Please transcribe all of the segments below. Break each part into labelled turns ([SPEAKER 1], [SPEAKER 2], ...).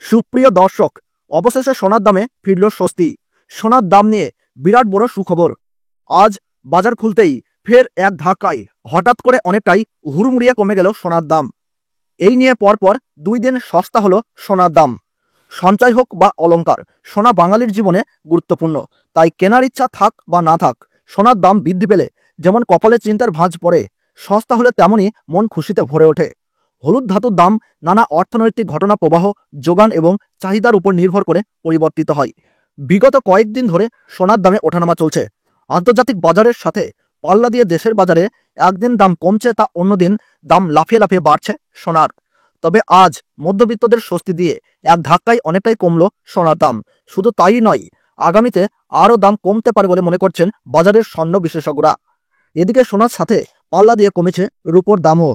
[SPEAKER 1] সুপ্রিয় দর্শক, অবশেষে সোনার দামে ফিরল স্বস্তি। সোনার দাম নিয়ে বিরাট বড় সুখবর। আজ বাজার খুলতেই ফের এক ধাক্কায় হঠাৎ করে অনেকটাই হুড়মুড়িয়ে কমে গেল সোনার দাম। এই নিয়ে পরপর 2 দিন সস্তা হলো সোনার দাম। সঞ্চয় হোক বা অলংকার, সোনা বাঙালির জীবনে গুরুত্বপূর্ণ। তাই কেনার ইচ্ছা থাক বা না থাক, সোনার দাম বৃদ্ধি পেলে যেমন কপালে চিন্তার ভাঁজ পড়ে, সস্তা হলে তেমনই মন খুশিতে ভরে ওঠে। হলুদ ধাতুর দাম নানা অর্থনৈতিক ঘটনা প্রবাহ, যোগান এবং চাহিদার উপর নির্ভর করে পরিবর্তিত হয়। বিগত কয়েকদিন ধরে সোনার দামে ওঠানামা চলছে। আন্তর্জাতিক বাজারের সাথে পাল্লা দিয়ে দেশের বাজারে একদিন দাম কমছে, তা অন্যদিন দাম লাফিয়ে লাফিয়ে বাড়ছে সোনার। তবে আজ মধ্যবিত্তদের স্বস্তি দিয়ে এক ধাক্কায় অনেকটাই কমলো সোনার দাম। শুধু তাই নয়, আগামীতে আরও দাম কমতে পারে বলে মনে করছেন বাজারের স্বর্ণ বিশেষজ্ঞরা। এদিকে সোনার সাথে পাল্লা দিয়ে কমেছে রূপোর দামও।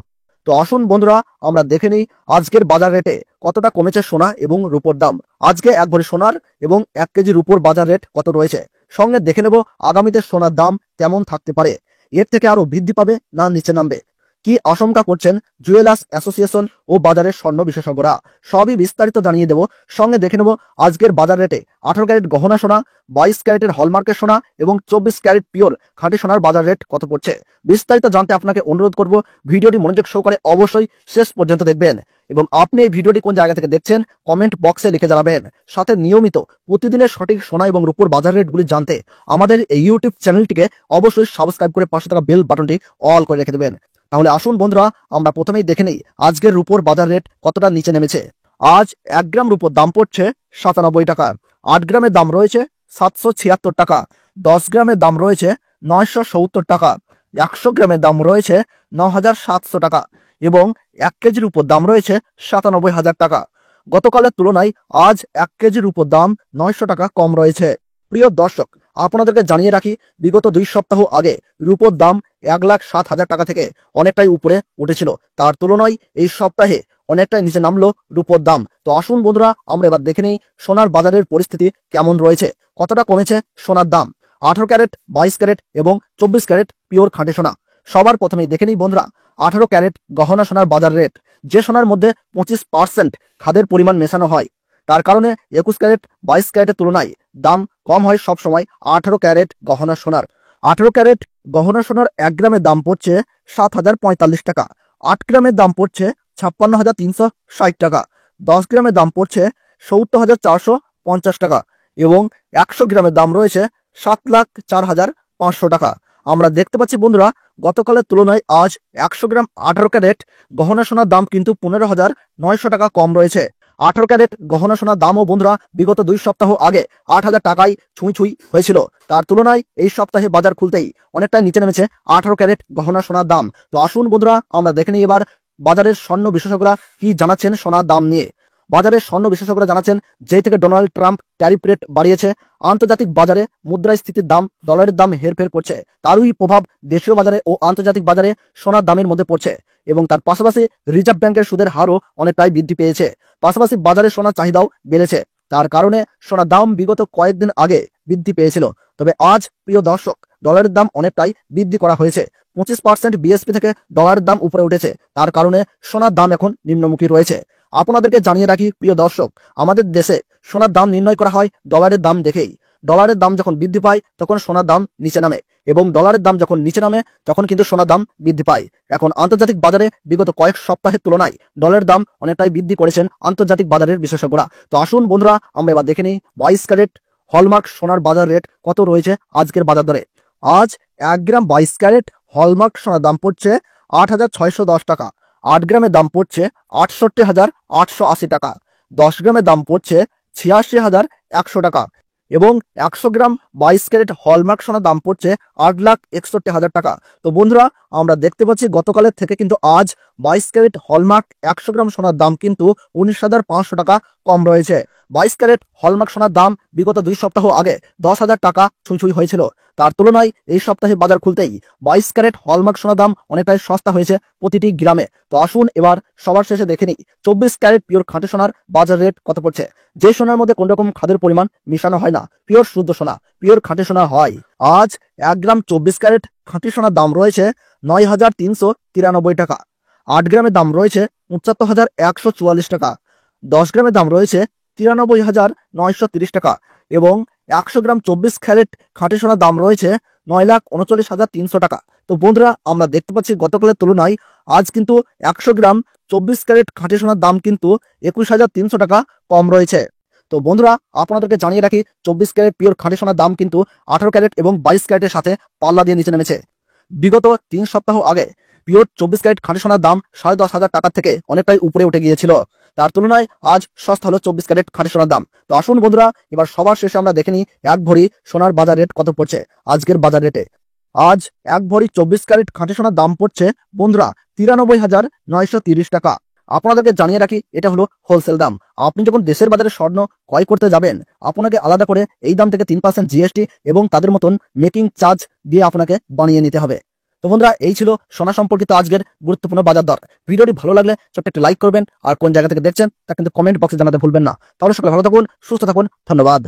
[SPEAKER 1] তো আসুন বন্ধুরা, আমরা দেখে নিই আজকের বাজার রেটে কতটা কমেছে সোনা এবং রূপোর দাম। আজকে 1 ভরি সোনার এবং 1 কেজি রূপোর বাজার রেট কত রয়েছে, সঙ্গে দেখে নেব আগামীতে সোনার দাম কেমন থাকতে পারে। এর থেকে আরো বৃদ্ধি পাবে না নিচে নামবে, কি আশঙ্কা করছেন জুয়েলার্স অ্যাসোসিয়েশন ও বাজারের স্বর্ণ বিশেষজ্ঞরা, সবই বিস্তারিত জানিয়ে দেব। সঙ্গে দেখে নেব আজকের বাজার রেটে 18 ক্যারেট গহনা সোনা, 22 ক্যারেটের হলমার্কের সোনা এবং 24 ক্যারেট পিওর খাঁটি সোনার বাজার রেট কত পড়ছে। বিস্তারিত জানতে আপনাকে অনুরোধ করব, ভিডিওটি মনোযোগ সহকারে অবশ্যই শেষ পর্যন্ত দেখবেন এবং আপনি এই ভিডিওটি কোন জায়গা থেকে দেখছেন কমেন্ট বক্সে লিখে জানাবেন। সাথে নিয়মিত প্রতিদিনের সঠিক সোনা এবং রূপোর বাজার রেটগুলি জানতে আমাদের এই ইউটিউব চ্যানেলটিকে অবশ্যই সাবস্ক্রাইব করে পাশে থাকা বেল বাটনটি অল করে রেখে দেবেন। তাহলে আসুন বন্ধুরা, আমরা প্রথমেই দেখে নেই আজকের রূপোর বাজার রেট কতটা নিচে নেমেছে। আজ 1 গ্রাম রূপোর দাম পড়ছে 97 টাকা। 8 গ্রামের দাম রয়েছে 776 টাকা। 10 গ্রামের দাম রয়েছে 970 টাকা। 100 গ্রামের দাম রয়েছে 9700 টাকা এবং 1 কেজির উপর দাম রয়েছে 97,000 টাকা। গতকালের তুলনায় আজ 1 কেজির উপর দাম 900 টাকা কম রয়েছে। প্রিয় দর্শক, আপনাদেরকে জানিয়ে রাখি, বিগত 2 সপ্তাহ আগে রূপোর দাম 1,07,000 টাকা থেকে অনেকটাই উপরে উঠেছিল। তার তুলনায় এই সপ্তাহে অনেকটাই নিচে নামলো রূপোর দাম। তো আসুন বন্ধুরা, আমরা এবার দেখে নিই সোনার বাজারের পরিস্থিতি কেমন রয়েছে, কতটা কমেছে সোনার দাম। 18 ক্যারেট, 22 ক্যারেট এবং 24 ক্যারেট পিওর খাঁটি সোনা। সবার প্রথমেই দেখে নিই বন্ধুরা 18 ক্যারেট গহনা সোনার বাজার রেট। যে সোনার মধ্যে 25% খাদের পরিমাণ মেশানো হয়, তার কারণে 21 ক্যারেট 22 ক্যারেটের তুলনায় দাম কম হয় সব সময় 18 ক্যারেট গহনা সোনার। 18 ক্যারেট গহনা সোনার 1 গ্রামের দাম পড়ছে 7,045 টাকা। 8 গ্রামের দাম পড়ছে 56,360 টাকা। 10 গ্রামের দাম পড়ছে 70,450 টাকা এবং 100 গ্রামের দাম রয়েছে 7,04,500 টাকা। আমরা দেখতে পাচ্ছি বন্ধুরা, গতকালের তুলনায় আজ 100 গ্রাম 18 ক্যারেট গহনা সোনার দাম কিন্তু 15,900 টাকা কম রয়েছে। 18 ক্যারেট গহনা সোনার দামও বন্ধুরা বিগত 2 সপ্তাহ আগে 8,000 টাকায় ছুঁই হয়েছিল। তার তুলনায় এই সপ্তাহে বাজার খুলতেই অনেকটাই নিচে নেমেছে 18 ক্যারেট গহনা সোনার দাম। তো আসুন বন্ধুরা, আমরা দেখে নিই এবার বাজারের স্বর্ণ বিশেষজ্ঞরা কি জানাচ্ছেন সোনার দাম নিয়ে। বাজারের স্বর্ণ বিশেষজ্ঞরা জানাচ্ছেন, যেই থেকে ডোনাল্ড ট্রাম্প ট্যারিফ রেট বাড়িয়েছে, আন্তর্জাতিক বাজারে মুদ্রাস্ফীতির দাম, ডলারের দাম হেরফের করছে। তারই প্রভাব দেশীয় বাজারে ও আন্তর্জাতিক বাজারে সোনার দামের মধ্যে পড়ছে এবং তার পাশাপাশি রিজার্ভ ব্যাংকের সুদের হারও অনেকটাই বৃদ্ধি পেয়েছে। পাশাপাশি বাজারে সোনার চাহিদাও বেড়েছে। তার কারণে সোনার দাম বিগত কয়েকদিন আগে বৃদ্ধি পেয়েছিল। তবে আজ প্রিয় দর্শক, ডলারের দাম অনেকটাই বৃদ্ধি করা হয়েছে। 25% বিএসপি থেকে ডলারের দাম উপরে উঠেছে। তার কারণে সোনার দাম এখন নিম্নমুখী রয়েছে। আপনাদেরকে জানিয়ে রাখি প্রিয় দর্শক, আমাদের দেশে সোনার দাম নির্ণয় করা হয় ডলারের দাম দেখেই। ডলারের দাম যখন বৃদ্ধি পায় তখন সোনার দাম নিচে নামে এবং ডলারের দাম যখন নিচে নামে তখন কিন্তু সোনার দাম বৃদ্ধি পায়। এখন আন্তর্জাতিক বাজারে বিগত কয়েক সপ্তাহের তুলনায় ডলারের দাম অনেকটাই বৃদ্ধি করেছেন আন্তর্জাতিক বাজারের বিশেষজ্ঞরা। তো আসুন বন্ধুরা, আমরা এবার দেখে নিই 22 ক্যারেট হলমার্ক সোনার বাজার রেট কত রয়েছে আজকের বাজার দরে। আজ 1 গ্রাম 22 ক্যারেট হলমার্ক সোনার দাম পড়ছে 8,610 টাকা। 8 গ্রামের দাম পড়ছে 68,880 টাকা। 10 গ্রামের দাম পড়ছে 86,100 টাকা এবং 100 গ্রাম 22 ক্যারেট হলমার্ক সোনার দাম পড়ছে 8,61,000 টাকা। তো বন্ধুরা, আমরা দেখতে পাচ্ছি গতকালের থেকে কিন্তু আজ 22 ক্যারেট হলমার্ক 100 গ্রাম সোনার দাম কিন্তু 19,500 টাকা কম রয়েছে। 22 ক্যারেট হলমার্ক সোনার দাম বিগত 2 সপ্তাহ আগে 10,000 টাকা ছুঁই হয়েছিল। তার তুলনায় এই সপ্তাহে বাজার খুলতেই 22 ক্যারেট হলমার্ক সোনার দাম অনেকটাই সস্তা হয়েছে প্রতিটি গ্রামে। তো আসুন এবার সবার শেষে দেখে নিই 24 ক্যারেট পিওর খাঁটি সোনার বাজার রেট কত পড়ছে। যে সোনার মধ্যে কোন রকম খাদের পরিমাণ মিশানো হয় না, পিওর শুদ্ধ সোনা, পিওর খাঁটি সোনা হয়। আজ 1 গ্রাম 24 ক্যারেট খাঁটি সোনার দাম রয়েছে 9,393 টাকা। 8 গ্রামের দাম রয়েছে 75,144 টাকা। 10 গ্রামের দাম রয়েছে 93,930 টাকা এবং 100 গ্রাম 24 ক্যারেট খাঁটি সোনার দাম রয়েছে 9,39,300 টাকা। তো বন্ধুরা, আমরা দেখতে পাচ্ছি গতকালের তুলনায় আজ কিন্তু 100 গ্রাম 24 ক্যারেট খাঁটি সোনার দাম কিন্তু 21,300 টাকা কম রয়েছে। তো বন্ধুরা, আপনাদেরকে জানিয়ে রাখি 24 ক্যারেট পিওর খাঁটি সোনার দাম কিন্তু 18 ক্যারেট এবং 22 ক্যারেটের সাথে পাল্লা দিয়ে নিচে নেমেছে। বিগত 3 সপ্তাহ আগে পিওর 24 ক্যারেট খাঁটি সোনার দাম 10,500 টাকা থেকে অনেকটাই উপরে উঠে গিয়েছিল। তার তুলনায় আজ সস্তা হলো 24 ক্যারেট খাঁটি সোনার দাম। তো আসুন বন্ধুরা, এবার সবার শেষে আমরা দেখে নিই এক ভরি সোনার বাজার রেট কত পড়ছে আজকের বাজার রেটে। আজ এক ভরি 24 ক্যারেট খাঁটি সোনার দাম পড়ছে বন্ধুরা 93,930 টাকা। আপনাদেরকে জানিয়ে রাখি, এটা হলো হোলসেল দাম। আপনি যখন দেশের বাজারে স্বর্ণ ক্রয় করতে যাবেন, আপনাকে আলাদা করে এই দাম থেকে 3% জিএসটি এবং তাদের মতন মেকিং চার্জ দিয়ে আপনাকে বানিয়ে নিতে হবে। তো বন্ধুরা, এই ছিল সোনা সম্পর্কিত আজকের গুরুত্বপূর্ণ বাজার দর। ভিডিওটি ভালো লাগলে ছোট্ট একটি লাইক করবেন, আর কোন জায়গা থেকে দেখছেন তা কিন্তু কমেন্ট বক্সে জানাতে ভুলবেন না। তাহলে সকলে ভালো থাকুন, সুস্থ থাকুন, ধন্যবাদ।